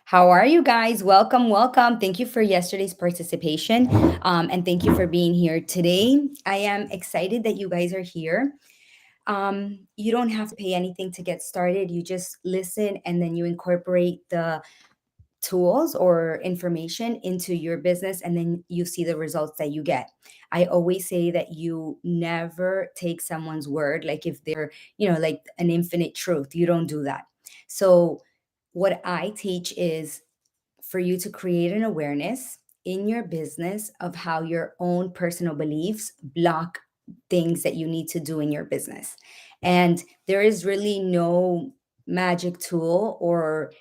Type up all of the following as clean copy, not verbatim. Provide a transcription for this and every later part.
How are you guys? Welcome, welcome. Thank you for yesterday's participation. And thank you for being here today. I am excited that you guys are here. You don't have to pay anything to get started. You just listen and then you incorporate the tools or information into your business and then you see the results that you get. I always say that you never take someone's word like if they're, like an infinite truth. You don't do that. So what I teach is for you to create an awareness in your business of how your own personal beliefs block things that you need to do in your business. And there is really no magic tool or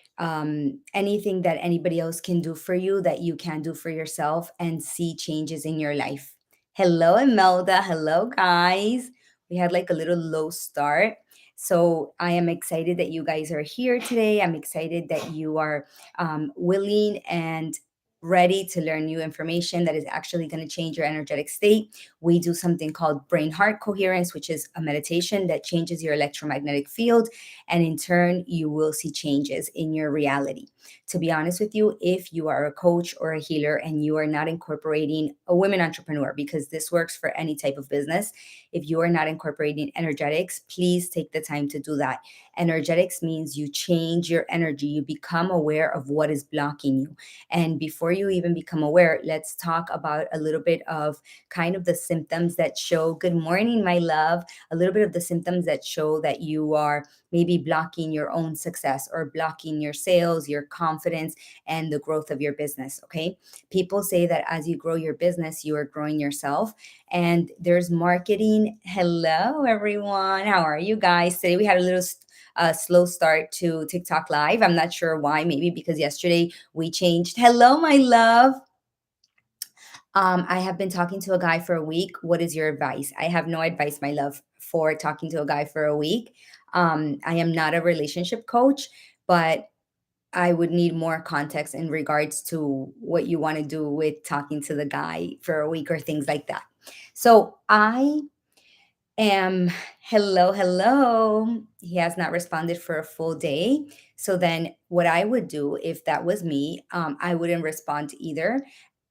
anything that anybody else can do for you that you can do for yourself and see changes in your life. Hello, Imelda. Hello, guys. We had like a little low start. So I am excited that you guys are here today. I'm excited that you are willing and ready to learn new information that is actually going to change your energetic state. We do something called brain heart coherence, which is a meditation that changes your electromagnetic field. And in turn, you will see changes in your reality. To be honest with you, if you are a coach or a healer and you are not incorporating a women entrepreneur, because this works for any type of business, if you are not incorporating energetics, please take the time to do that. Energetics means you change your energy, you become aware of what is blocking you. And before you even become aware, let's talk about a little bit of kind of the symptoms that show, good morning, my love, a little bit of the symptoms that show that you are maybe blocking your own success or blocking your sales, your confidence, and the growth of your business. Okay. People say that as you grow your business, you are growing yourself. And there's marketing. Hello, everyone. How are you guys? Today we had a little slow start to TikTok Live. I'm not sure why. Maybe because yesterday we changed. Hello, my love. I have been talking to a guy for a week. What is your advice? I have no advice, my love, for talking to a guy for a week. I am not a relationship coach, but I would need more context in regards to what you want to do with talking to the guy for a week or things like that. So I hello, hello. He has not responded for a full day. So then what I would do if that was me, I wouldn't respond to either.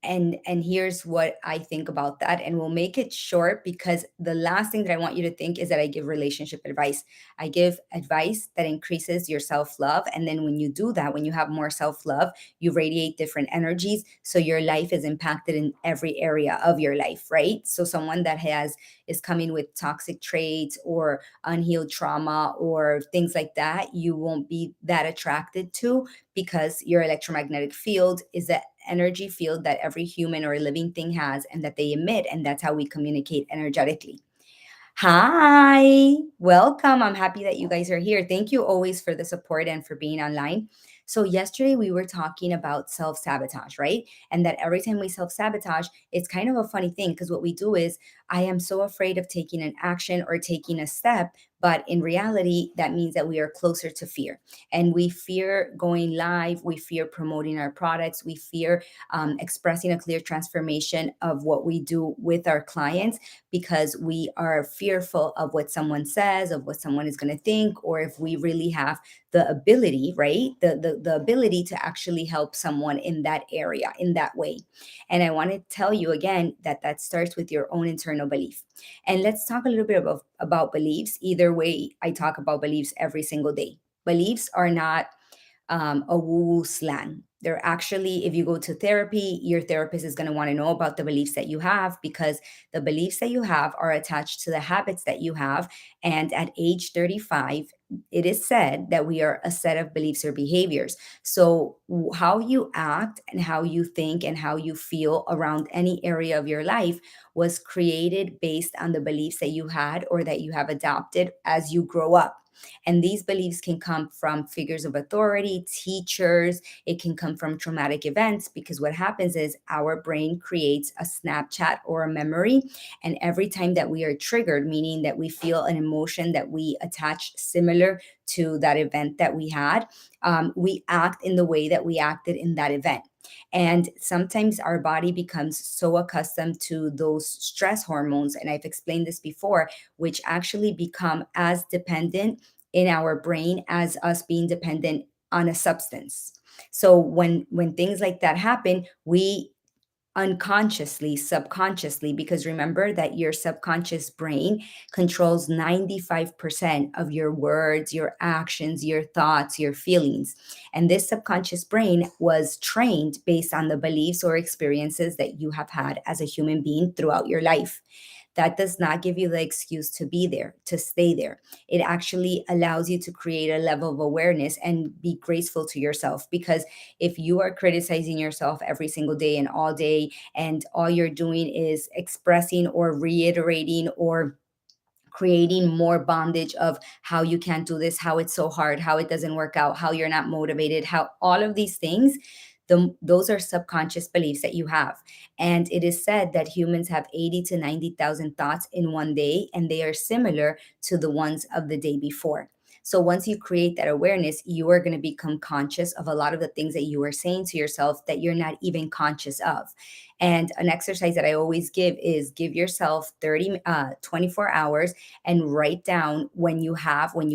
And here's what I think about that. And we'll make it short because the last thing that I want you to think is that I give relationship advice. I give advice that increases your self-love. And then when you do that, when you have more self-love, you radiate different energies. So your life is impacted in every area of your life, right? So someone that has is coming with toxic traits or unhealed trauma or things like that, you won't be that attracted to because your electromagnetic field is the energy field that every human or living thing has and that they emit. And that's how we communicate energetically. Hi, welcome. I'm happy that you guys are here. Thank you always for the support and for being online. So, yesterday we were talking about self sabotage, right? And that every time we self sabotage, it's kind of a funny thing because what we do is, I am so afraid of taking an action or taking a step. But in reality, that means that we are closer to fear. And we fear going live. We fear promoting our products. We fear expressing a clear transformation of what we do with our clients because we are fearful of what someone says, of what someone is going to think, or if we really have the ability, right? The ability to actually help someone in that area, in that way. And I want to tell you again that that starts with your own internal belief. And let's talk a little bit about beliefs. Either way, I talk about beliefs every single day. Beliefs are not a woo slang. They're actually, if you go to therapy, your therapist is going to want to know about the beliefs that you have because the beliefs that you have are attached to the habits that you have. And at age 35, it is said that we are a set of beliefs or behaviors. So, how you act and how you think and how you feel around any area of your life was created based on the beliefs that you had or that you have adopted as you grow up. And these beliefs can come from figures of authority, teachers, it can come from traumatic events because what happens is our brain creates a Snapchat or a memory. And every time that we are triggered, meaning that we feel an emotion that we attach similar to that event that we had, we act in the way that we acted in that event. And sometimes our body becomes so accustomed to those stress hormones. And I've explained this before, which actually become as dependent in our brain as us being dependent on a substance. So when things like that happen, we unconsciously, subconsciously, because remember that your subconscious brain controls 95% of your words, your actions, your thoughts, your feelings. And this subconscious brain was trained based on the beliefs or experiences that you have had as a human being throughout your life. That does not give you the excuse to be there, to stay there. It actually allows you to create a level of awareness and be graceful to yourself. Because if you are criticizing yourself every single day and all day, and all you're doing is expressing or reiterating or creating more bondage of how you can't do this, how it's so hard, how it doesn't work out, how you're not motivated, how all of these things, those are subconscious beliefs that you have. And it is said that humans have 80 to 90,000 thoughts in one day, and they are similar to the ones of the day before. So once you create that awareness, you are going to become conscious of a lot of the things that you are saying to yourself that you're not even conscious of. And an exercise that I always give is give yourself 24 hours and write down when you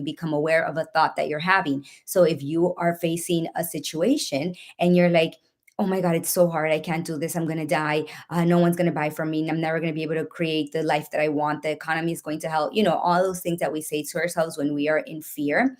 become aware of a thought that you're having. So if you are facing a situation and you're like, oh my God, it's so hard. I can't do this. I'm going to die. No one's going to buy from me. I'm never going to be able to create the life that I want. The economy is going to help. All those things that we say to ourselves when we are in fear,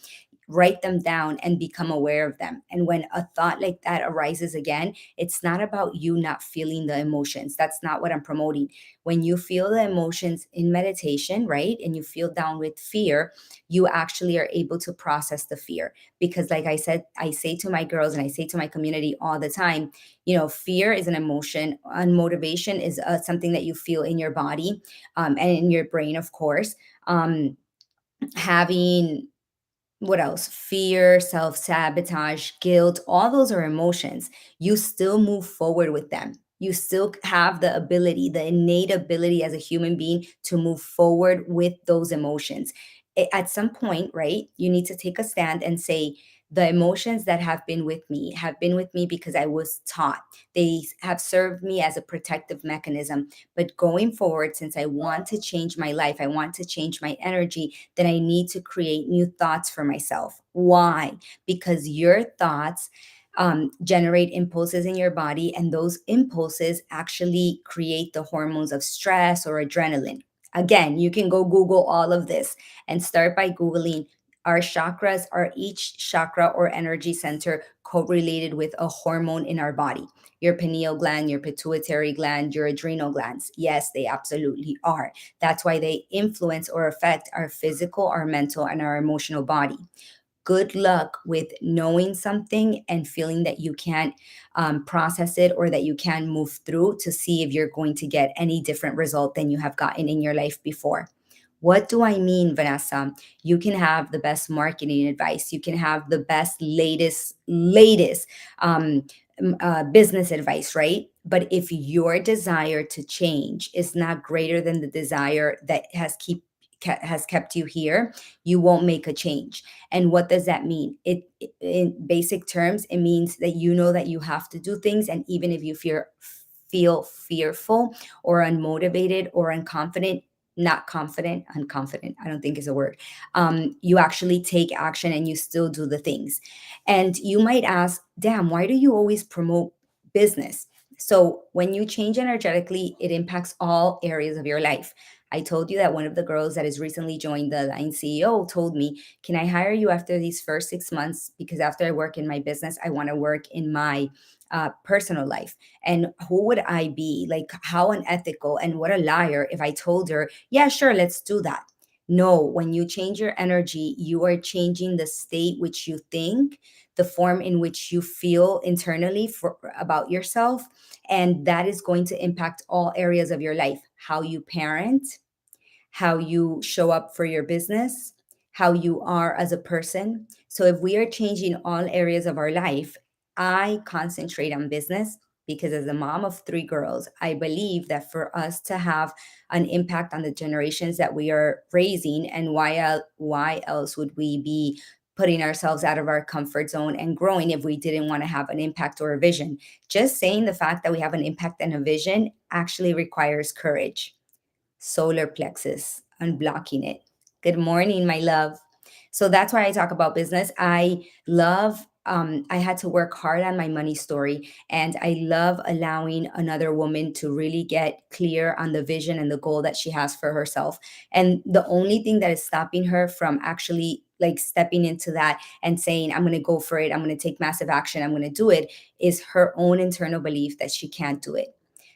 write them down and become aware of them. And when a thought like that arises again, it's not about you not feeling the emotions. That's not what I'm promoting. When you feel the emotions in meditation, right, and you feel down with fear, you actually are able to process the fear. Because, like I said, I say to my girls and I say to my community all the time, fear is an emotion, and motivation is something that you feel in your body, and in your brain, of course. Having What else? Fear, self sabotage, guilt, all those are emotions. You still move forward with them. You still have the ability, the innate ability as a human being to move forward with those emotions. At some point, right, you need to take a stand and say, the emotions that have been with me because I was taught. They have served me as a protective mechanism. But going forward, since I want to change my life, I want to change my energy, then I need to create new thoughts for myself. Why? Because your thoughts generate impulses in your body, and those impulses actually create the hormones of stress or adrenaline. Again, you can go Google all of this and start by Googling, our chakras, are each chakra or energy center correlated with a hormone in our body? Your pineal gland, your pituitary gland, your adrenal glands. Yes, they absolutely are. That's why they influence or affect our physical, our mental, and our emotional body. Good luck with knowing something and feeling that you can't process it, or that you can move through to see if you're going to get any different result than you have gotten in your life before. What do I mean, Vanessa? You can have the best marketing advice. You can have the best, latest business advice, right? But if your desire to change is not greater than the desire that has kept you here, you won't make a change. And what does that mean? In basic terms, it means that you know that you have to do things, and even if you feel fearful or unmotivated or unconfident, not confident, unconfident, I don't think is a word. You actually take action and you still do the things. And you might ask, damn, why do you always promote business? So when you change energetically, it impacts all areas of your life. I told you that one of the girls that has recently joined the Line CEO told me, can I hire you after these first 6 months? Because after I work in my business, I want to work in my personal life. And who would I be? Like, how unethical and what a liar if I told her, yeah, sure, let's do that. No, when you change your energy, you are changing the state which you think, the form in which you feel internally about yourself. And that is going to impact all areas of your life: how you parent, how you show up for your business, how you are as a person. So if we are changing all areas of our life, I concentrate on business because as a mom of three girls, I believe that for us to have an impact on the generations that we are raising, and why else would we be putting ourselves out of our comfort zone and growing if we didn't want to have an impact or a vision? Just saying the fact that we have an impact and a vision actually requires courage. Solar plexus, unblocking it. Good morning, my love. So that's why I talk about business. I love I had to work hard on my money story. And I love allowing another woman to really get clear on the vision and the goal that she has for herself. And the only thing that is stopping her from actually like stepping into that and saying, I'm going to go for it, I'm going to take massive action, I'm going to do it, is her own internal belief that she can't do it.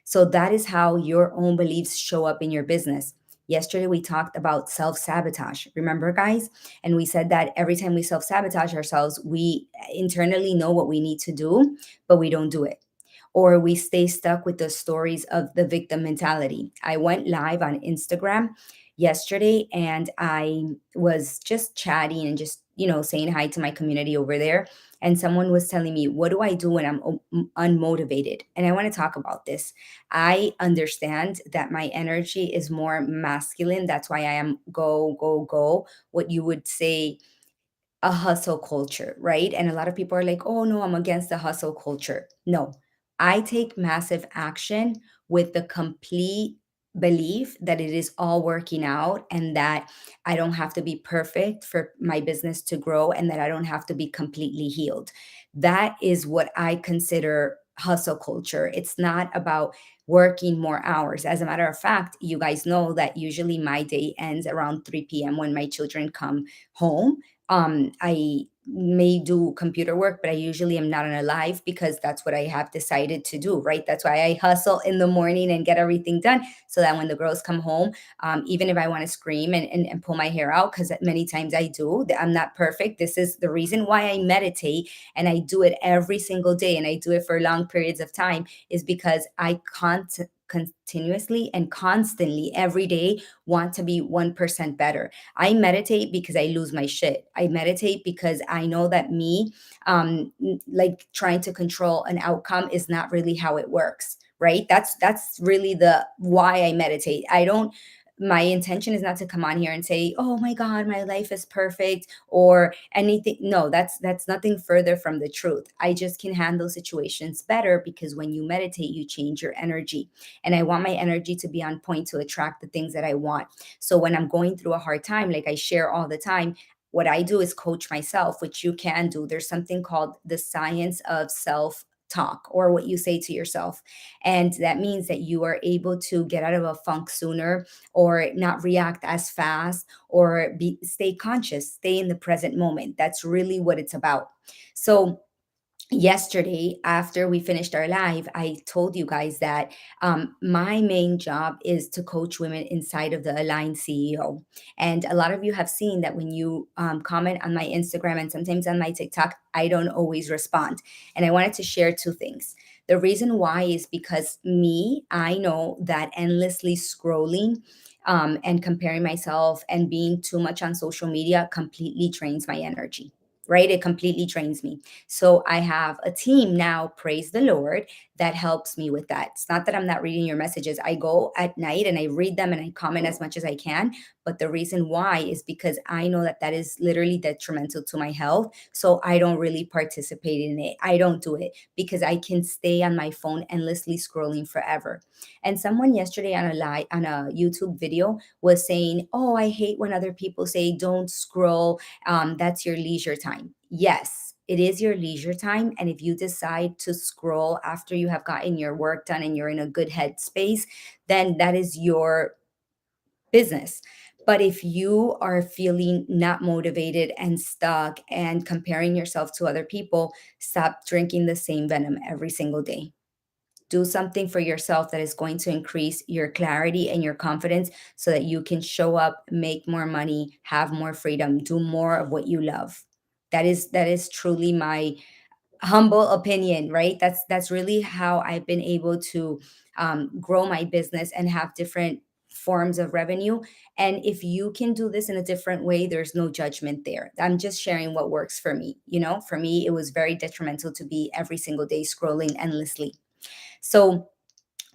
So that is how your own beliefs show up in your business. Yesterday, we talked about self sabotage. Remember, guys? And we said that every time we self sabotage ourselves, we internally know what we need to do, but we don't do it. Or we stay stuck with the stories of the victim mentality. I went live on Instagram yesterday and I was just chatting and just, saying hi to my community over there. And someone was telling me, what do I do when I'm unmotivated? And I want to talk about this. I understand that my energy is more masculine. That's why I am go, go, go. What you would say a hustle culture, right? And a lot of people are like, oh no, I'm against the hustle culture. No, I take massive action with the complete belief that it is all working out and that I don't have to be perfect for my business to grow and that I don't have to be completely healed. That is what I consider hustle culture. It's not about working more hours. As a matter of fact, you guys know that usually my day ends around 3 p.m. when my children come home. I may do computer work, but I usually am not on a live because that's what I have decided to do, right? That's why I hustle in the morning and get everything done so that when the girls come home, even if I want to scream and pull my hair out, because many times I do, I'm not perfect. This is the reason why I meditate and I do it every single day and I do it for long periods of time is because I continuously and constantly every day want to be 1% better. I meditate because I lose my shit. I meditate because I know that me, like trying to control an outcome is not really how it works. Right. That's really the why I meditate. I don't. My intention is not to come on here and say, "Oh my God, my life is perfect," or anything. No, that's nothing further from the truth. I just can handle situations better because when you meditate, you change your energy, and I want my energy to be on point to attract the things that I want. So when I'm going through a hard time, like I share all the time, what I do is coach myself, which you can do. There's something called the science of self talk or what you say to yourself. And that means that you are able to get out of a funk sooner or not react as fast or stay conscious, stay in the present moment. That's really what it's about. So yesterday after we finished our live, I told you guys that my main job is to coach women inside of the Aligned CEO. And a lot of you have seen that when you comment on my Instagram and sometimes on my TikTok, I don't always respond. And I wanted to share two things. The reason why is because me, I know that endlessly scrolling and comparing myself and being too much on social media completely drains my energy, right? It completely drains me. So I have a team now, praise the Lord, that helps me with that. It's not that I'm not reading your messages. I go at night and I read them and I comment as much as I can. But the reason why is because I know that that is literally detrimental to my health. So I don't really participate in it. I don't do it because I can stay on my phone endlessly scrolling forever. And someone yesterday on a live on a YouTube video was saying, "Oh, I hate when other people say don't scroll, that's your leisure time." Yes, it is your leisure time. And if you decide to scroll after you have gotten your work done and you're in a good headspace, then that is your business. But if you are feeling not motivated and stuck and comparing yourself to other people, stop drinking the same venom every single day. Do something for yourself that is going to increase your clarity and your confidence so that you can show up, make more money, have more freedom, do more of what you love. That is truly my humble opinion, right? That's really how I've been able to grow my business and have different forms of revenue. And if you can do this in a different way, there's no judgment there. I'm just sharing what works for me. For me, it was very detrimental to be every single day scrolling endlessly. So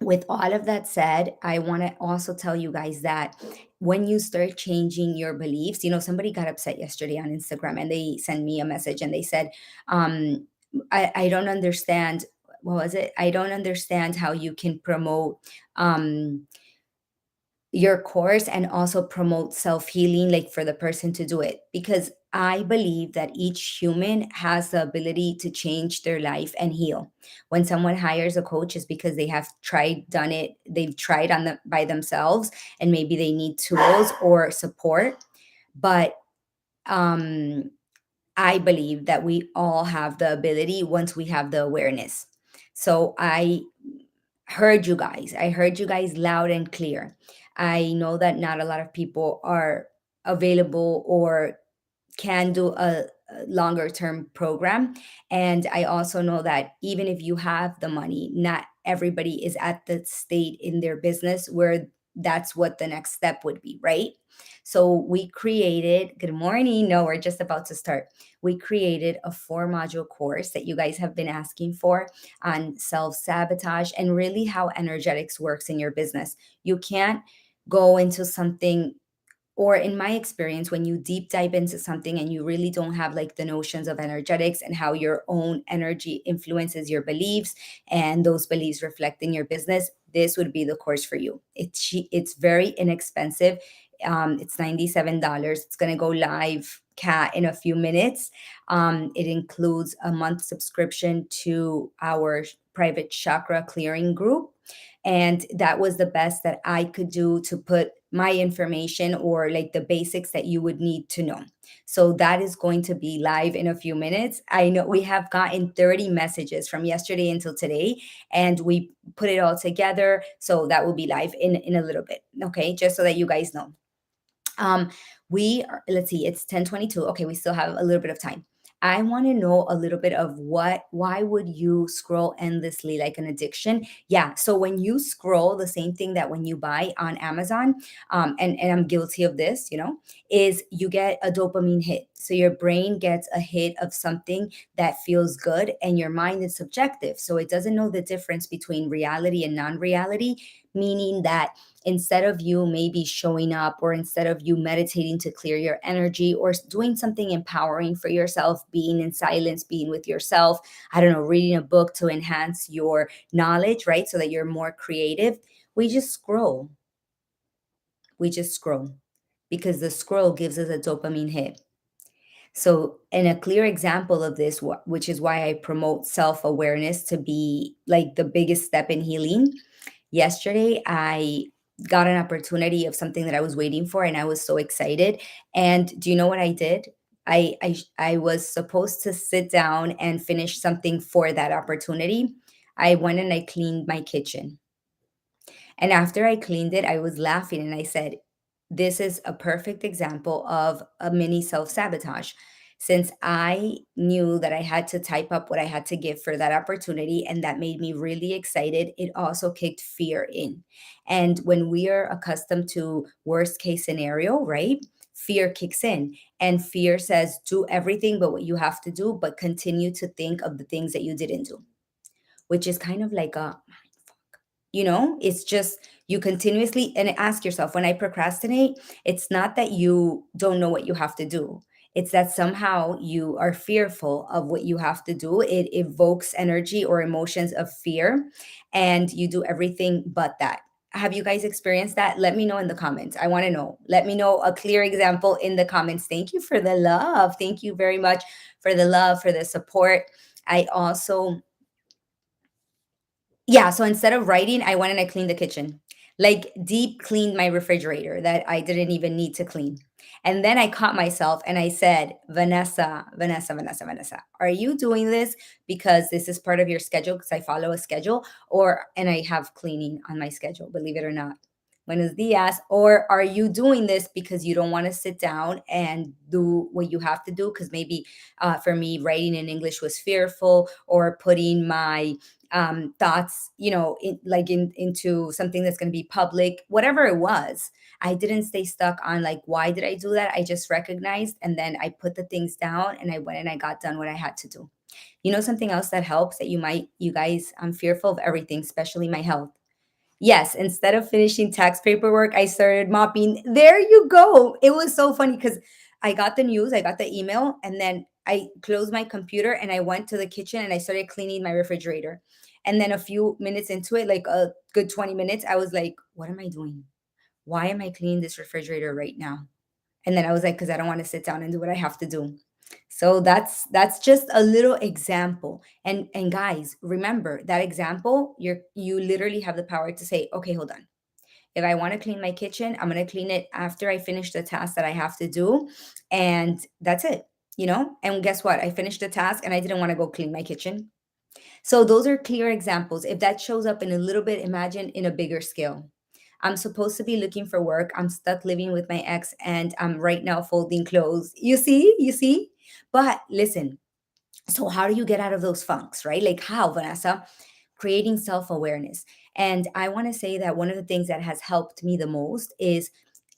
with all of that said, I want to also tell you guys that when you start changing your beliefs, somebody got upset yesterday on Instagram and they sent me a message and they said, I don't understand. What was it? I don't understand how you can promote your course and also promote self healing, like for the person to do it. Because I believe that each human has the ability to change their life and heal. When someone hires a coach, is because they have done it, they've tried on the by themselves, and maybe they need tools or support. But um, I believe that we all have the ability once we have the awareness. So I heard you guys loud and clear. I know that not a lot of people are available or can do a longer term program. And I also know that even if you have the money, not everybody is at the state in their business where that's what the next step would be, right? So we created, good morning. No, we're just about to start. We created a 4 module course that you guys have been asking for on self sabotage and really how energetics works in your business. You can't go into something, or in my experience, when you deep dive into something and you really don't have like the notions of energetics and how your own energy influences your beliefs and those beliefs reflect in your business, this would be the course for you. It's very inexpensive. It's $97. It's going to go live, cat, in a few minutes. It includes a month subscription to our private chakra clearing group, and that was the best that I could do to put my information or like the basics that you would need to know. So that is going to be live in a few minutes. I know we have gotten 30 messages from yesterday until today, and we put it all together. So that will be live in a little bit. Okay, just so that you guys know. Um, we are, let's see, it's 10:22. Okay, we still have a little bit of time. I want to know a little bit of why would you scroll endlessly like an addiction? Yeah. So when you scroll, the same thing that when you buy on Amazon, and I'm guilty of this, is you get a dopamine hit. So your brain gets a hit of something that feels good, and your mind is subjective. So it doesn't know the difference between reality and non-reality, meaning that instead of you maybe showing up, or instead of you meditating to clear your energy, or doing something empowering for yourself, being in silence, being with yourself, I don't know, reading a book to enhance your knowledge, right? So that you're more creative, we just scroll. We just scroll because the scroll gives us a dopamine hit. So, and a clear example of this, which is why I promote self awareness to be like the biggest step in healing. Yesterday, I got an opportunity of something that I was waiting for, and I was so excited. And do you know what I did? I was supposed to sit down and finish something for that opportunity. I went and I cleaned my kitchen. And after I cleaned it, I was laughing and I said, this is a perfect example of a mini self sabotage. Since I knew that I had to type up what I had to give for that opportunity, and that made me really excited, it also kicked fear in. And when we are accustomed to worst case scenario, right? Fear kicks in, and fear says, do everything but what you have to do, but continue to think of the things that you didn't do, which is kind of like a, it's just you continuously and ask yourself, when I procrastinate, it's not that you don't know what you have to do. It's that somehow you are fearful of what you have to do. It evokes energy or emotions of fear, and you do everything but that. Have you guys experienced that? Let me know in the comments. I want to know. Let me know a clear example in the comments. Thank you for the love. Thank you very much for the love, for the support. I also, yeah, so instead of writing, I went and I cleaned the kitchen. Like deep cleaned my refrigerator that I didn't even need to clean. And then I caught myself and I said, Vanessa, Vanessa, Vanessa, Vanessa, are you doing this because this is part of your schedule? Because I follow a schedule, and I have cleaning on my schedule, believe it or not. Buenos dias. Or are you doing this because you don't want to sit down and do what you have to do? Because maybe for me, writing in English was fearful, or putting my thoughts, into something that's going to be public, whatever it was. I didn't stay stuck on like, why did I do that? I just recognized, and then I put the things down, and I went and I got done what I had to do. Something else that helps, that you guys, I'm fearful of everything, especially my health. Yes, instead of finishing tax paperwork, I started mopping. There you go. It was so funny because I got the news, I got the email, and then I closed my computer and I went to the kitchen and I started cleaning my refrigerator. And then a few minutes into it, like a good 20 minutes, I was like, what am I doing? Why am I cleaning this refrigerator right now? And then I was like, because I don't want to sit down and do what I have to do. So that's just a little example. And guys, remember that example, you literally have the power to say, okay, hold on. If I want to clean my kitchen, I'm going to clean it after I finish the task that I have to do. And that's it, And guess what? I finished the task and I didn't want to go clean my kitchen. So those are clear examples. If that shows up in a little bit, imagine in a bigger scale. I'm supposed to be looking for work. I'm stuck living with my ex and I'm right now folding clothes. You see? You see? But listen, so how do you get out of those funks, right? Like how, Vanessa? Creating self awareness. And I want to say that one of the things that has helped me the most is,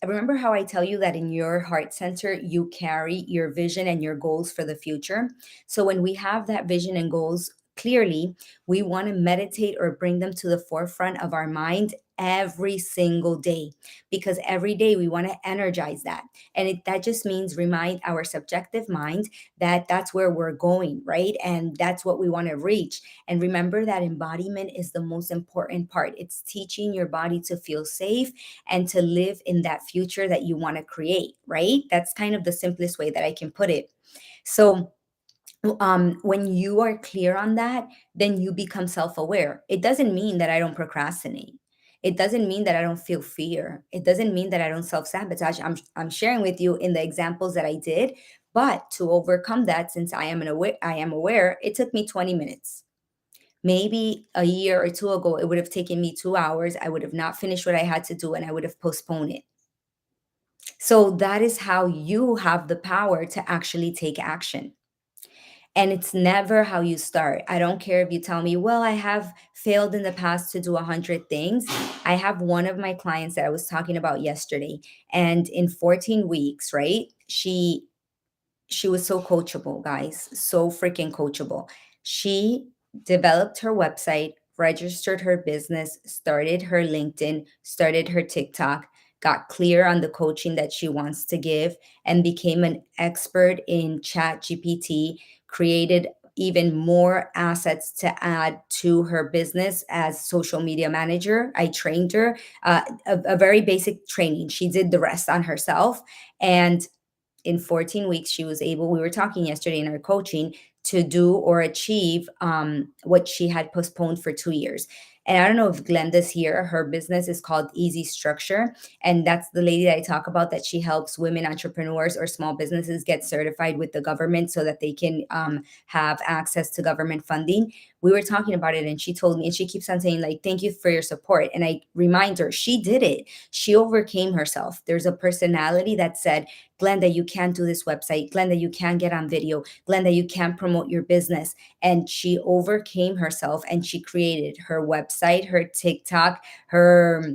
remember how I tell you that in your heart center, you carry your vision and your goals for the future? So when we have that vision and goals clearly, we want to meditate or bring them to the forefront of our mind every single day, because every day we want to energize that. And that just means remind our subjective mind that that's where we're going, right? And that's what we want to reach. And remember that embodiment is the most important part. It's teaching your body to feel safe and to live in that future that you want to create, right? That's kind of the simplest way that I can put it. So, when you are clear on that, then you become self aware. It doesn't mean that I don't procrastinate. It doesn't mean that I don't feel fear. It doesn't mean that I don't self sabotage. I'm sharing with you in the examples that I did. But to overcome that, since I am aware, it took me 20 minutes. Maybe a year or two ago, it would have taken me 2 hours. I would have not finished what I had to do and I would have postponed it. So that is how you have the power to actually take action. And it's never how you start. I don't care if you tell me, well, I have failed in the past to do 100 things. I have one of my clients that I was talking about yesterday, and in 14 weeks, right? She was so coachable, guys, so freaking coachable. She developed her website, registered her business, started her LinkedIn, started her TikTok, got clear on the coaching that she wants to give, and became an expert in Chat GPT, created even more assets to add to her business as social media manager. I trained her, a very basic training. She did the rest on herself. And in 14 weeks, she was able, we were talking yesterday in our coaching, to do or achieve what she had postponed for 2 years. And I don't know if Glenda's here. Her business is called Easy Structure. And that's the lady that I talk about, that she helps women entrepreneurs or small businesses get certified with the government so that they can have access to government funding. We were talking about it and she told me, and she keeps on saying, like, thank you for your support. And I remind her, she did it. She overcame herself. There's a personality that said, Glenda, you can't do this website. Glenda, you can't get on video. Glenda, you can't promote your business. And she overcame herself and she created her website, her TikTok, her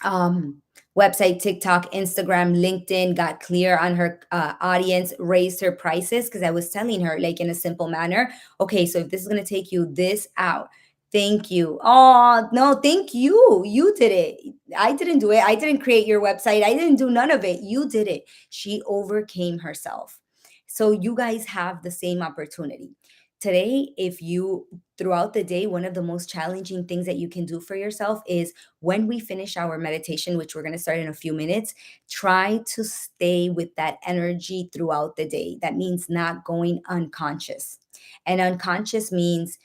um, website, TikTok, Instagram, LinkedIn, got clear on her audience, raised her prices, because I was telling her, like, in a simple manner, okay, so if this is going to take you this out, thank you. Oh, no, thank you. You did it. I didn't do it. I didn't create your website. I didn't do none of it. You did it. She overcame herself. So you guys have the same opportunity. Today, if you, throughout the day, one of the most challenging things that you can do for yourself is, when we finish our meditation, which we're going to start in a few minutes, try to stay with that energy throughout the day. That means not going unconscious. And unconscious means,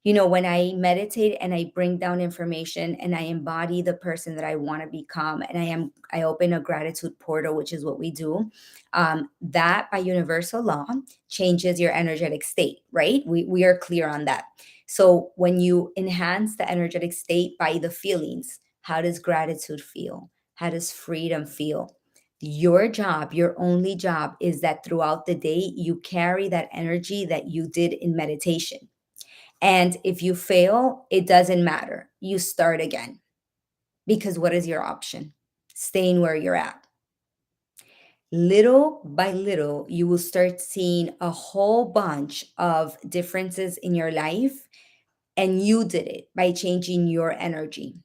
when I meditate and I bring down information and I embody the person that I want to become, and I open a gratitude portal, which is what we do. That, by universal law, changes your energetic state, right? We are clear on that. So when you enhance the energetic state by the feelings, how does gratitude feel? How does freedom feel? Your job, your only job, is that throughout the day, you carry that energy that you did in meditation. And if you fail, it doesn't matter. You start again. Because what is your option? Staying where you're at. Little by little, you will start seeing a whole bunch of differences in your life. And you did it by changing your energy.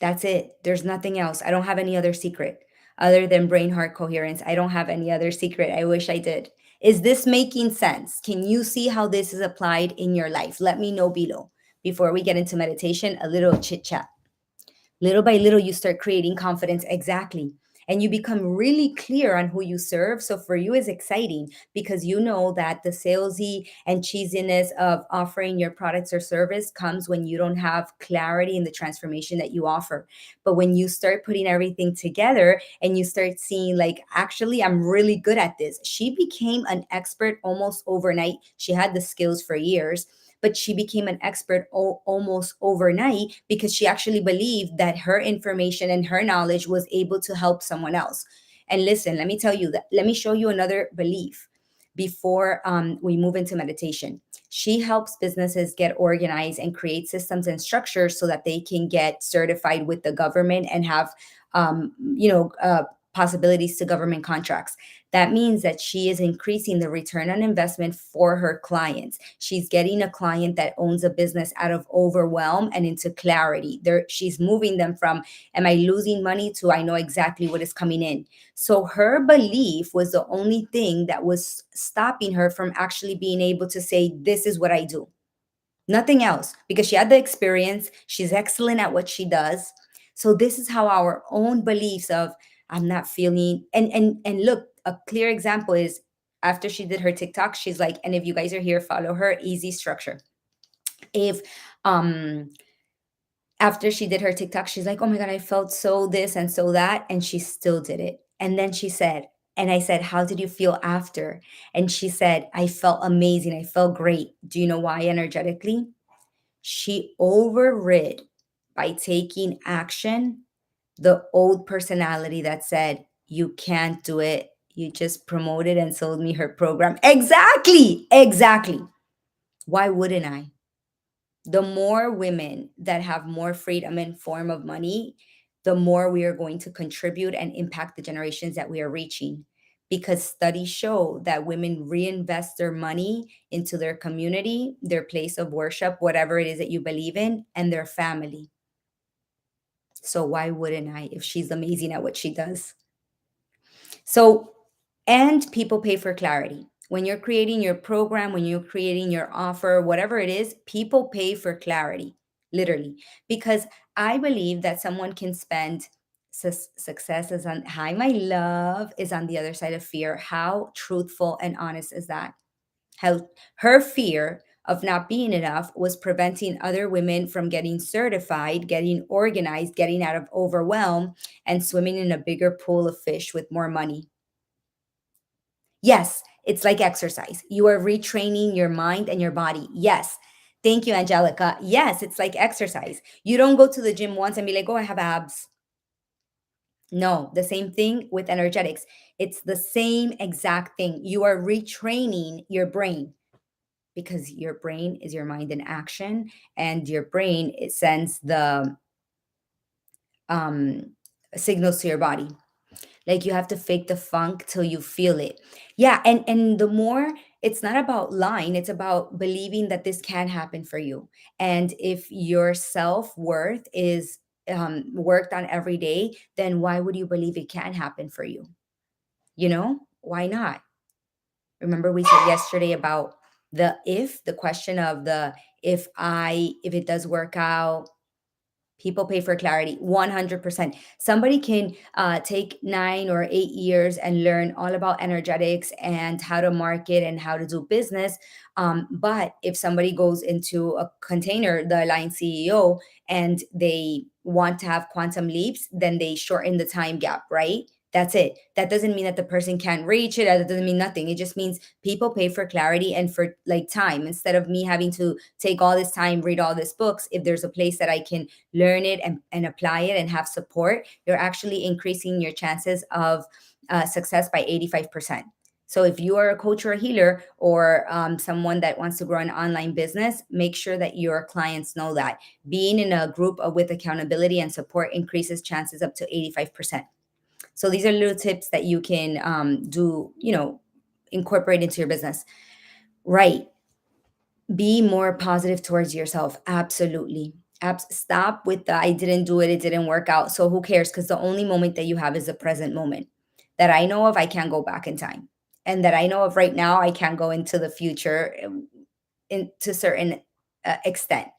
That's it. There's nothing else. I don't have any other secret other than brain heart coherence. I don't have any other secret. I wish I did. Is this making sense? Can you see how this is applied in your life? Let me know below. Before we get into meditation, a little chit chat. Little by little, you start creating confidence. Exactly. and you become really clear on who you serve. So for you, it's exciting because you know that the salesy and cheesiness of offering your products or service comes when you don't have clarity in the transformation that you offer. But when you start putting everything together and you start seeing, like, actually, I'm really good at this. She became an expert almost overnight. She had the skills for years, but she became an expert almost overnight because she actually believed that her information and her knowledge was able to help someone else. And listen, let me tell you that, let me show you another belief before we move into meditation. She helps businesses get organized and create systems and structures so that they can get certified with the government and have, possibilities to government contracts. That means that she is increasing the return on investment for her clients. She's getting a client that owns a business out of overwhelm and into clarity. She's moving them from, am I losing money, to, I know exactly what is coming in. So her belief was the only thing that was stopping her from actually being able to say, this is what I do. Nothing else, because she had the experience. She's excellent at what she does. So this is how our own beliefs of, I'm not feeling, and look, a clear example is after she did her TikTok, she's like, and if you guys are here, follow her, easy structure. If um after she did her TikTok, she's like, oh my God, I felt so this and so that. And she still did it. And then she said, and I said, how did you feel after? And she said, I felt amazing. I felt great. Do you know why? Energetically, she overrid, by taking action, the old personality that said, you can't do it. You just promoted and sold me her program. Exactly. Exactly. Why wouldn't I? The more women that have more freedom in form of money, the more we are going to contribute and impact the generations that we are reaching. Because studies show that women reinvest their money into their community, their place of worship, whatever it is that you believe in, and their family. So why wouldn't I if she's amazing at what she does? So, and people pay for clarity. When you're creating your program, when you're creating your offer, whatever it is, people pay for clarity, literally. Because I believe that someone can spend, success is on, hi, my love, is on the other side of fear. How truthful and honest is that? How her fear of not being enough was preventing other women from getting certified, getting organized, getting out of overwhelm, and swimming in a bigger pool of fish with more money. Yes, it's like exercise. You are retraining your mind and your body. Yes. Thank you, Angelica. Yes, it's like exercise. You don't go to the gym once and be like, oh, I have abs. No, the same thing with energetics. It's the same exact thing. You are retraining your brain because your brain is your mind in action, and your brain, it sends the um, signals to your body. Like, you have to fake the funk till you feel it. Yeah, and the more, it's not about lying, it's about believing that this can happen for you. And if your self-worth is worked on every day, then why would you believe it can happen for you? You know, why not? Remember we said yesterday about the question of the, if it does work out. People pay for clarity 100%. Somebody can take 9 or 8 years and learn all about energetics and how to market and how to do business. But if somebody goes into a container, the line CEO, and they want to have quantum leaps, then they shorten the time gap, right? That's it. That doesn't mean that the person can't reach it. That doesn't mean nothing. It just means people pay for clarity and for, like, time. Instead of me having to take all this time, read all these books, if there's a place that I can learn it and apply it and have support, you're actually increasing your chances of success by 85%. So if you are a coach or a healer, or someone that wants to grow an online business, make sure that your clients know that being in a group with accountability and support increases chances up to 85%. So these are little tips that you can do, incorporate into your business. Right. Be more positive towards yourself. Absolutely. Stop with the, I didn't do it, it didn't work out. So who cares? Because the only moment that you have is the present moment. That I know of, I can't go back in time. And that I know of right now, I can't go into the future, in, to certain extent.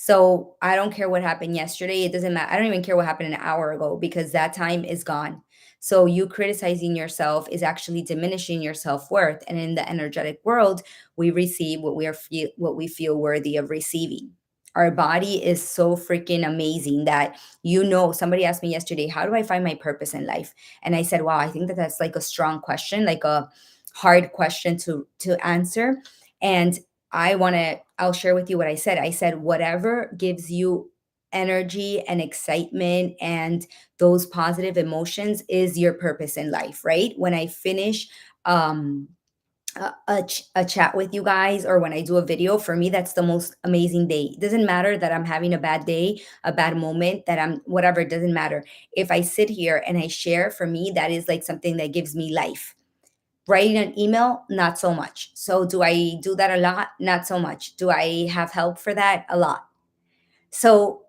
So I don't care what happened yesterday. It doesn't matter. I don't even care what happened an hour ago because that time is gone. So you criticizing yourself is actually diminishing your self-worth. And in the energetic world, we receive what we feel worthy of receiving. Our body is so freaking amazing that somebody asked me yesterday, how do I find my purpose in life? And I said, wow, I think that that's like a strong question, like a hard question to answer. And I'll share with you what I said. I said, whatever gives you energy and excitement and those positive emotions is your purpose in life, right? When I finish um, a chat with you guys or when I do a video, for me, that's the most amazing day. It doesn't matter that I'm having a bad day, a bad moment, that I'm whatever, it doesn't matter. If I sit here and I share, for me, that is like something that gives me life. Writing an email, not so much. So do I do that a lot? Not so much. Do I have help for that? A lot. So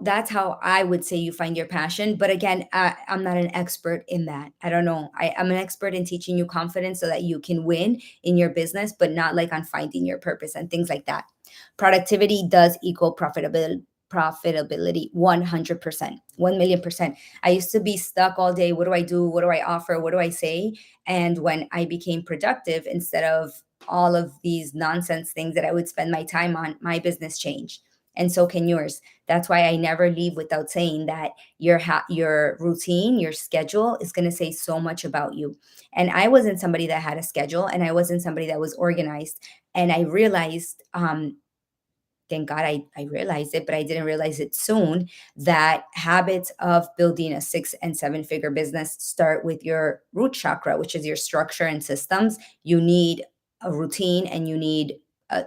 that's how I would say you find your passion. But again, I'm not an expert in that. I don't know. I'm an expert in teaching you confidence so that you can win in your business, but not like on finding your purpose and things like that. Productivity does equal profitability 100%, 1 million%. I used to be stuck all day. What do I do? What do I offer? What do I say? And when I became productive, instead of all of these nonsense things that I would spend my time on, my business changed, and so can yours. That's why I never leave without saying that your routine, your schedule is going to say so much about you. And I wasn't somebody that had a schedule, and I wasn't somebody that was organized. And I realized, thank God I realized it, but I didn't realize it soon, that habits of building a 6 and 7 figure business start with your root chakra, which is your structure and systems. You need a routine and you need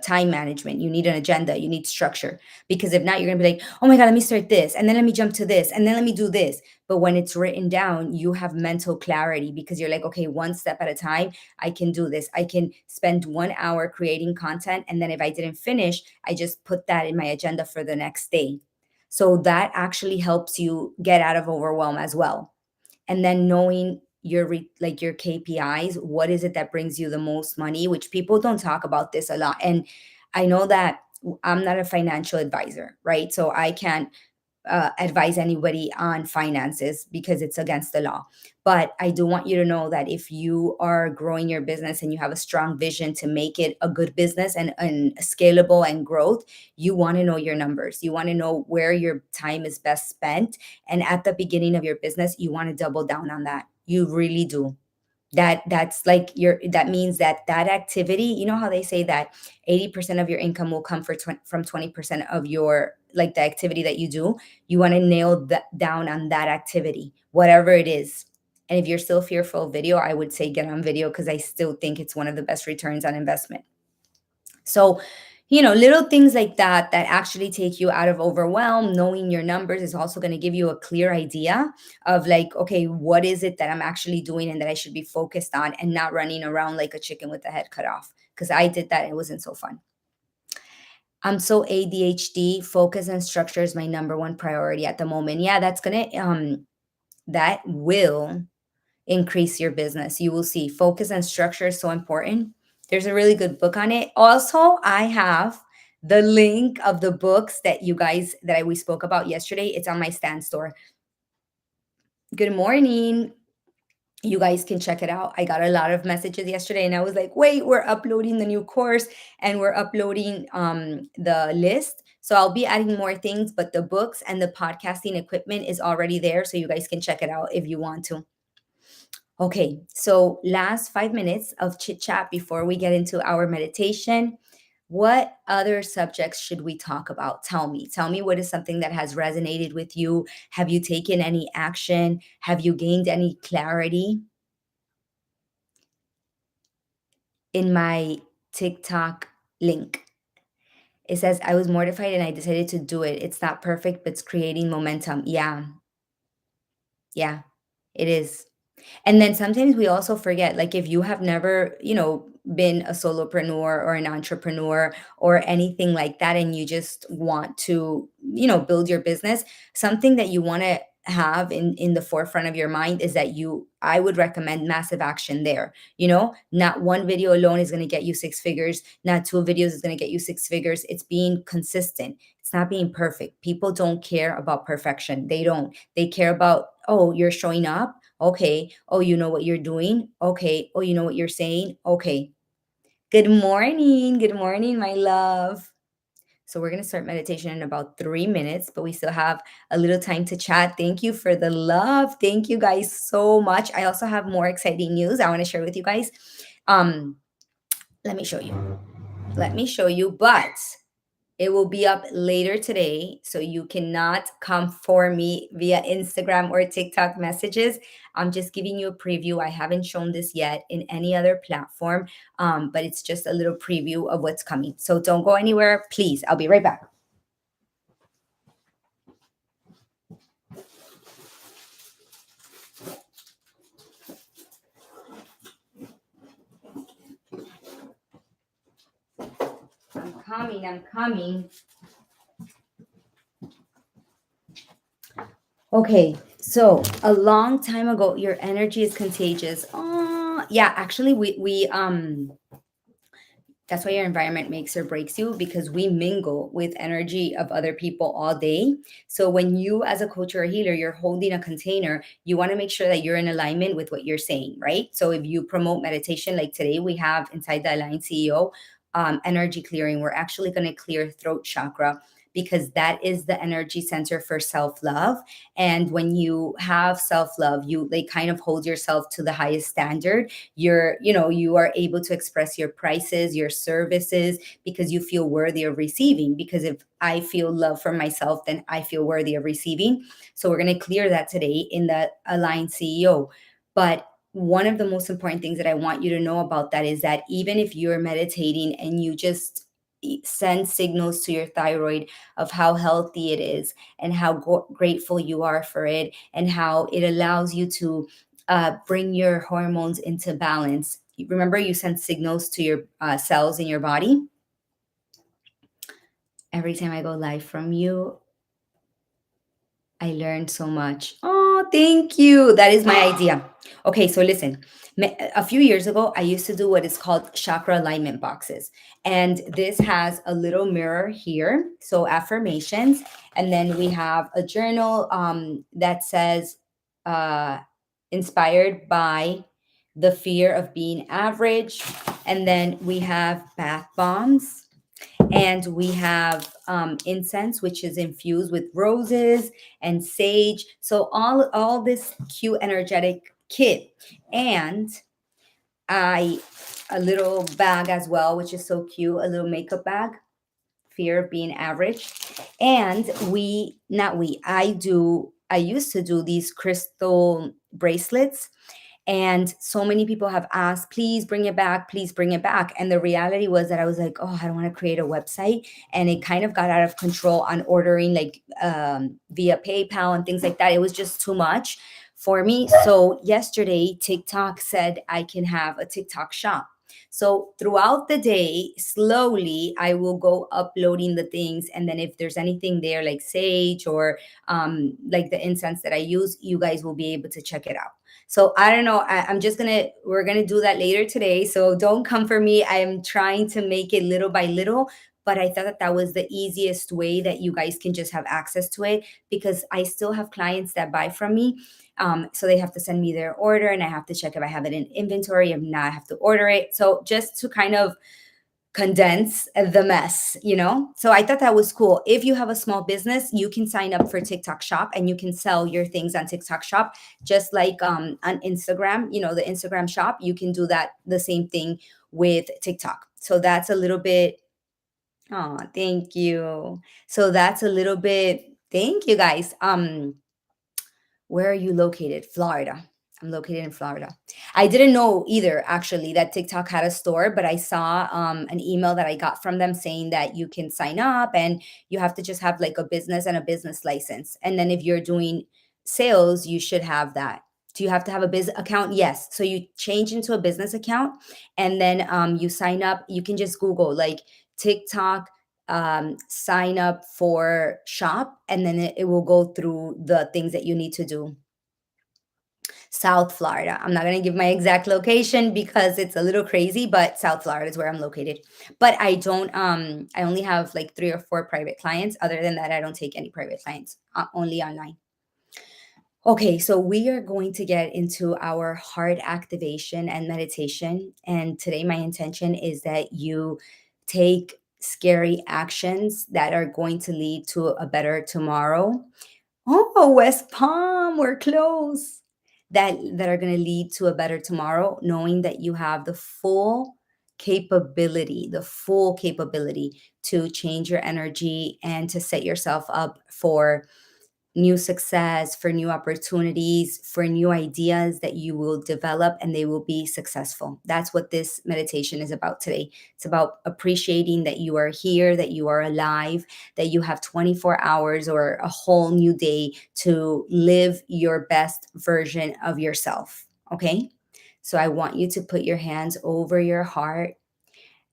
time management. You need an agenda. You need structure. Because if not, you're going to be like, oh my God, let me start this. And then let me jump to this. And then let me do this. But when it's written down, you have mental clarity because you're like, okay, one step at a time. I can do this. I can spend 1 hour creating content. And then if I didn't finish, I just put that in my agenda for the next day. So that actually helps you get out of overwhelm as well. And then knowing like your KPIs, what is it that brings you the most money, which people don't talk about this a lot. And I know that I'm not a financial advisor, right? So I can't advise anybody on finances because it's against the law. But I do want you to know that if you are growing your business and you have a strong vision to make it a good business and scalable and growth, you want to know your numbers. You want to know where your time is best spent. And at the beginning of your business, you want to double down on that. You really do. That's like your that means that that activity, you know how they say that 80% of your income will come from 20% of your, like, the activity that you do. You want to nail that down on that activity, whatever it is. And if you're still fearful of video, I would say get on video because I still think it's one of the best returns on investment. So, little things like that that actually take you out of overwhelm. Knowing your numbers is also going to give you a clear idea of, like, okay, what is it that I'm actually doing and that I should be focused on and not running around like a chicken with the head cut off. Because I did that. It wasn't so fun. I'm so ADHD. Focus and structure is my number one priority at the moment. Yeah, that will increase your business. You will see focus and structure is so important. There's a really good book on it. Also, I have the link of the books that we spoke about yesterday. It's on my stand store. Good morning. You guys can check it out. I got a lot of messages yesterday and I was like, wait, we're uploading the new course and we're uploading the list. So I'll be adding more things, but the books and the podcasting equipment is already there. So you guys can check it out if you want to. Okay, so last 5 minutes of chit chat before we get into our meditation. What other subjects should we talk about? Tell me. Tell me what is something that has resonated with you. Have you taken any action? Have you gained any clarity? In my TikTok link, it says, I was mortified and I decided to do it. It's not perfect, but it's creating momentum. Yeah, yeah, it is. And then sometimes we also forget, like, if you have never, been a solopreneur or an entrepreneur or anything like that, and you just want to, build your business, something that you want to have in the forefront of your mind is that you I would recommend massive action there. Not one video alone is going to get you six figures, not two videos is going to get you six figures. It's being consistent. It's not being perfect. People don't care about perfection. They don't. They care about, oh, you're showing up. Okay. Oh, you know what you're doing. Okay. Oh, you know what you're saying. Okay. Good morning. Good morning, my love. So we're going to start meditation in about 3 minutes, but we still have a little time to chat. Thank you for the love. Thank you guys so much. I also have more exciting news I want to share with you guys. Um, let me show you. Let me show you, but it will be up later today. So you cannot come for me via Instagram or TikTok messages. I'm just giving you a preview. I haven't shown this yet in any other platform, but it's just a little preview of what's coming. So don't go anywhere, please. I'll be right back. I'm coming. I'm coming. Okay, so a long time ago, your energy is contagious. Oh, yeah, actually, we that's why your environment makes or breaks you, because we mingle with energy of other people all day. So when you, as a coach or a healer, you're holding a container, you want to make sure that you're in alignment with what you're saying, right? So if you promote meditation, like today we have inside the Alliance CEO, energy clearing, we're actually going to clear throat chakra, because that is the energy center for self-love. And when you have self-love, you like kind of hold yourself to the highest standard. You are able to express your prices, your services, because you feel worthy of receiving. Because if I feel love for myself, then I feel worthy of receiving. So we're going to clear that today in the Align CEO. But one of the most important things that I want you to know about that is that even if you're meditating and you just send signals to your thyroid of how healthy it is and how grateful you are for it, and how it allows you to bring your hormones into balance. Remember, you send signals to your cells in your body. Every time I go live from you, I learned so much. Oh, thank you. That is my idea. Okay, so listen. A few years ago, I used to do what is called chakra alignment boxes. And this has a little mirror here. So affirmations. And then we have a journal that says, uh, inspired by the fear of being average. And then we have bath bombs, and we have incense, which is infused with roses and sage. So all this cute energetic kit. And I a little bag as well, which is so cute, a little makeup bag, fear of being average. And we not we I used to do these crystal bracelets, and so many people have asked, please bring it back, please bring it back. And the reality was that I was like, oh, I don't want to create a website. And it kind of got out of control on ordering like via PayPal and things like that. It was just too much for me. So yesterday, TikTok said I can have a TikTok shop. So throughout the day, slowly, I will go uploading the things. And then if there's anything there like sage or like the incense that I use, you guys will be able to check it out. So I don't know. We're gonna do that later today. So don't come for me. I am trying to make it little by little, but I thought that that was the easiest way that you guys can just have access to it, because I still have clients that buy from me. So they have to send me their order and I have to check if I have it in inventory. If not, I have to order it. So just to kind of condense the mess. So I thought that was cool. If you have a small business, you can sign up for TikTok shop and you can sell your things on TikTok shop, just like on Instagram, the Instagram shop. You can do that, the same thing with TikTok. So that's a little bit. Oh, thank you. So that's a little bit. Thank you, guys. Where are you located? Florida. I'm located in Florida. I didn't know either, actually, that TikTok had a store, but I saw an email that I got from them saying that you can sign up and you have to just have like a business and a business license. And then if you're doing sales, you should have that. Do you have to have a business account? Yes. So you change into a business account, and then you sign up. You can just Google like TikTok sign up for shop, and then it will go through the things that you need to do. South Florida. I'm not going to give my exact location because it's a little crazy, but South Florida is where I'm located. But I only have like 3 or 4 private clients. Other than that, I don't take any private clients, only online. Okay, so we are going to get into our heart activation and meditation. And today, my intention is that you take scary actions that are going to lead to a better tomorrow. Oh, West Palm, we're close. That are going to lead to a better tomorrow, knowing that you have the full capability to change your energy and to set yourself up for new success, for new opportunities, for new ideas that you will develop and they will be successful. That's what this meditation is about today. It's about appreciating that you are here, that you are alive, that you have 24 hours or a whole new day to live your best version of yourself. Okay? So I want you to put your hands over your heart,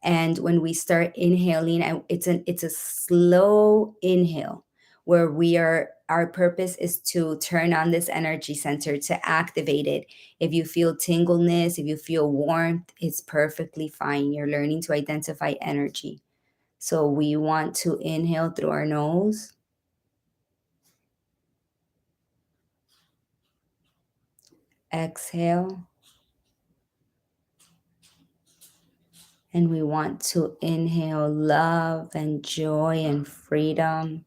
and when we start inhaling, it's a slow inhale where we are our purpose is to turn on this energy center, to activate it. If you feel tingleness, if you feel warmth, it's perfectly fine. You're learning to identify energy. So we want to inhale through our nose, exhale, and we want to inhale love and joy and freedom.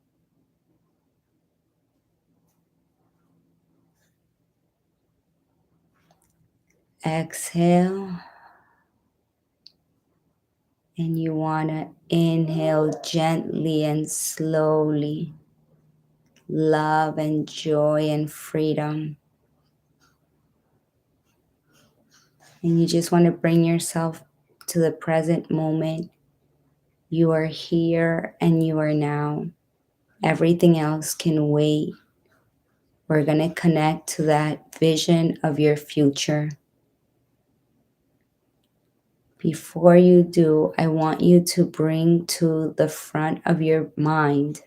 Exhale. And you want to inhale gently and slowly, love and joy and freedom. And you just want to bring yourself to the present moment. You are here and you are now. Everything else can wait. We're going to connect to that vision of your future. Before you do, I want you to bring to the front of your mind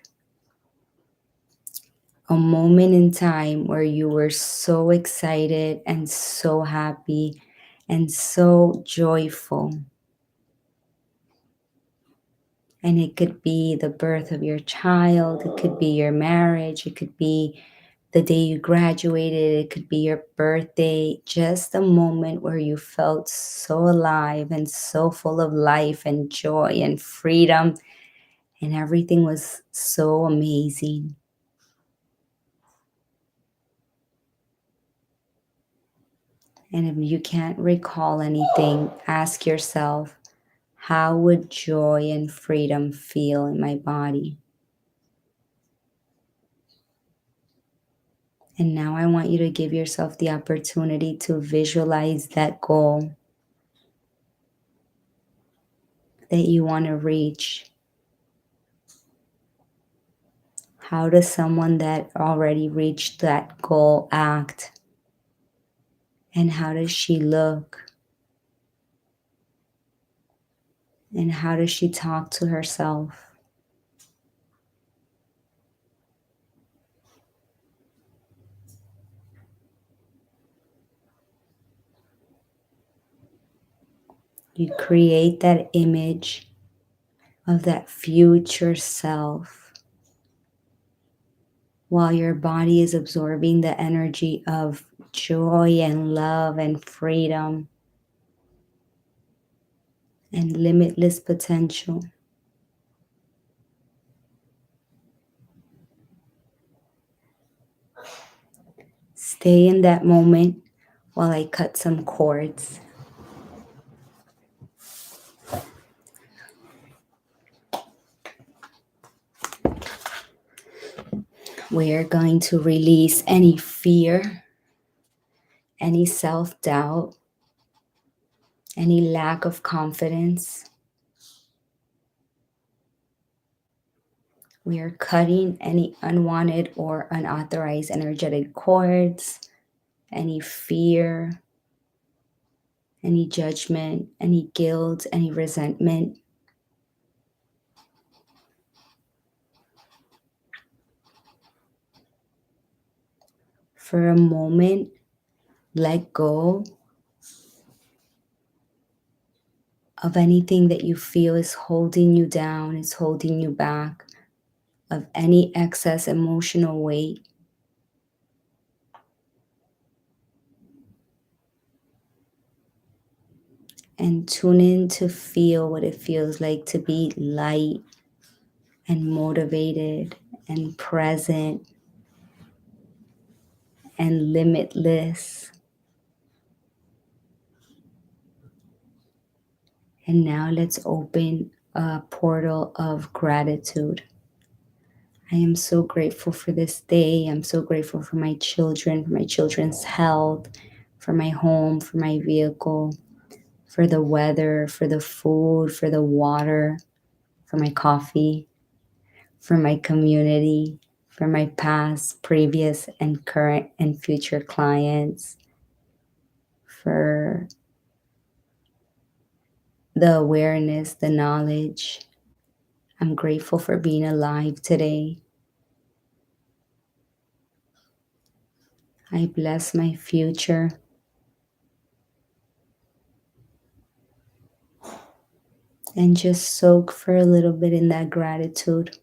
a moment in time where you were so excited and so happy and so joyful. And it could be the birth of your child, it could be your marriage, it could be the day you graduated, it could be your birthday. Just a moment where you felt so alive and so full of life and joy and freedom, and everything was so amazing. And if you can't recall anything, ask yourself, how would joy and freedom feel in my body? And now I want you to give yourself the opportunity to visualize that goal that you want to reach. How does someone that already reached that goal act? And how does she look? And how does she talk to herself? You create that image of that future self while your body is absorbing the energy of joy and love and freedom and limitless potential. Stay in that moment while I cut some cords. We are going to release any fear, any self doubt, any lack of confidence. We are cutting any unwanted or unauthorized energetic cords, any fear, any judgment, any guilt, any resentment. For a moment, let go of anything that you feel is holding you down, is holding you back, of any excess emotional weight, and tune in to feel what it feels like to be light and motivated and present and limitless. And now let's open a portal of gratitude. I am so grateful for this day. I'm so grateful for my children, for my children's health, for my home, for my vehicle, for the weather, for the food, for the water, for my coffee, for my community, for my past, previous, and current and future clients, for the awareness, the knowledge. I'm grateful for being alive today. I bless my future and just soak for a little bit in that gratitude,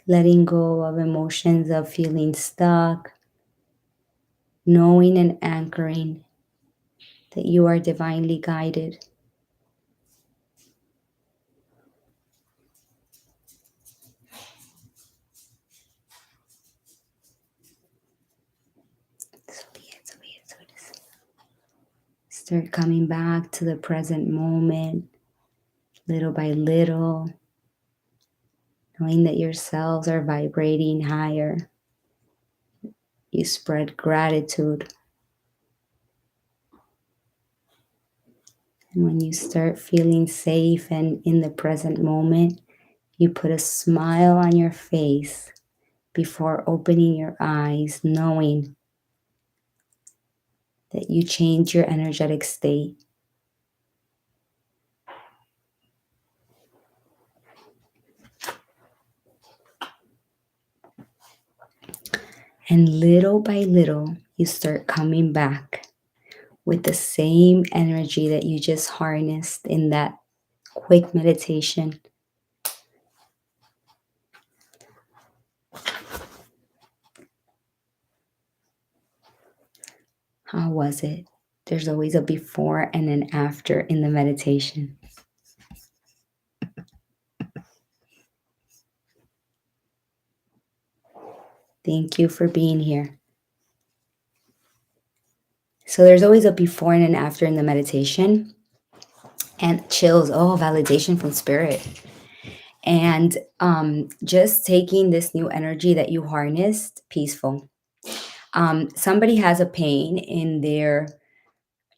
letting go of emotions of feeling stuck, knowing and anchoring that you are divinely guided. So be it, so be it, so it is. Start coming back to the present moment, little by little, knowing that your cells are vibrating higher. You spread gratitude. And when you start feeling safe and in the present moment, you put a smile on your face before opening your eyes, knowing that you change your energetic state. And little by little, you start coming back with the same energy that you just harnessed in that quick meditation. How was it? There's always a before and an after in the meditation. Thank you for being here. So there's always a before and an after in the meditation. And chills, oh, validation from spirit. And just taking this new energy that you harnessed, peaceful. Somebody has a pain in their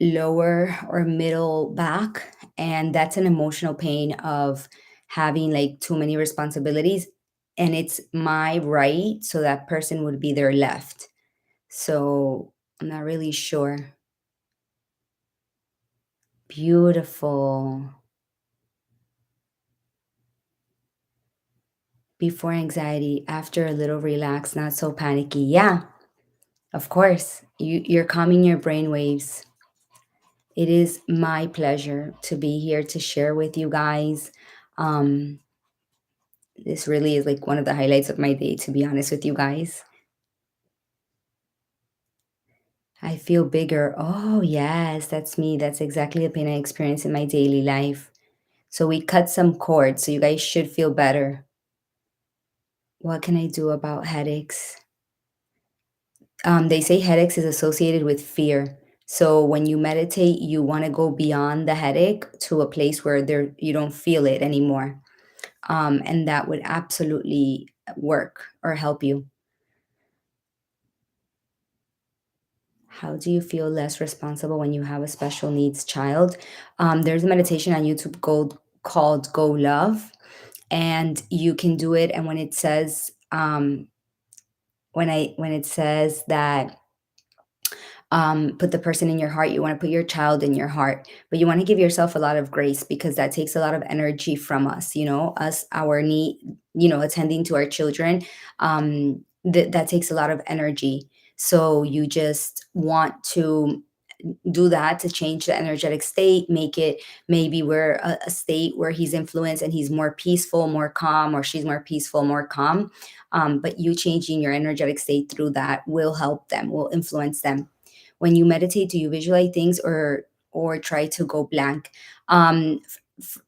lower or middle back, and that's an emotional pain of having like too many responsibilities. And it's my right, so that person would be their left. So I'm not really sure. Beautiful. Before anxiety, after a little relax, not so panicky. Yeah, of course. You're calming your brain waves. It is my pleasure to be here to share with you guys. Um, this really is like one of the highlights of my day, to be honest with you guys. I feel bigger. Oh, yes, that's me. That's exactly the pain I experience in my daily life. So we cut some cords, so you guys should feel better. What can I do about headaches? They say headaches is associated with fear. So when you meditate, you want to go beyond the headache to a place where you don't feel it anymore. And that would absolutely work or help you. How do you feel less responsible when you have a special needs child? There's a meditation on YouTube called Go Love, and you can do it. And when it says when it says that put the person in your heart, you want to put your child in your heart, but you want to give yourself a lot of grace because that takes a lot of energy from us, us, our need, attending to our children. That takes a lot of energy. So you just want to do that to change the energetic state, make it maybe where a state where he's influenced and he's more peaceful, more calm, or she's more peaceful, more calm. But you changing your energetic state through that will help them, will influence them. When you meditate, do you visualize things or try to go blank?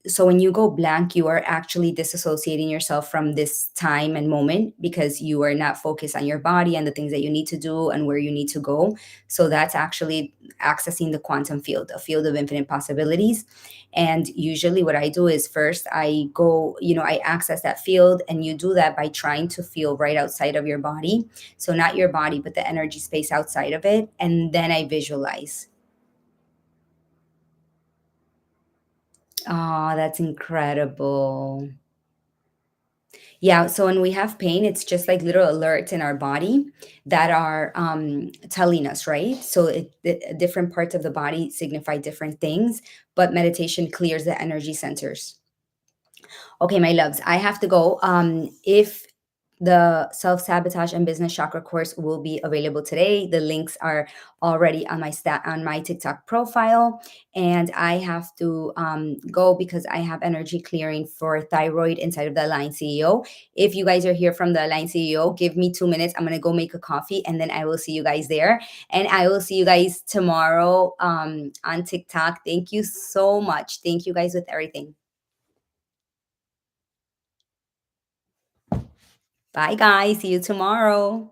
So when you go blank, you are actually disassociating yourself from this time and moment because you are not focused on your body and the things that you need to do and where you need to go. So that's actually accessing the quantum field, a field of infinite possibilities. And usually what I do is first I go, I access that field, and you do that by trying to feel right outside of your body. So not your body, but the energy space outside of it. And then I visualize. Oh, that's incredible. Yeah, so when we have pain, it's just like little alerts in our body that are telling us, right? So different parts of the body signify different things, but meditation clears the energy centers. Okay, my loves, I have to go. If the self sabotage and business chakra course will be available today. The links are already on on my TikTok profile, and I have to go because I have energy clearing for thyroid inside of the Align CEO. If you guys are here from the Align CEO, give me 2 minutes. I'm gonna go make a coffee, and then I will see you guys there. And I will see you guys tomorrow on TikTok. Thank you so much. Thank you guys with everything. Bye, guys. See you tomorrow.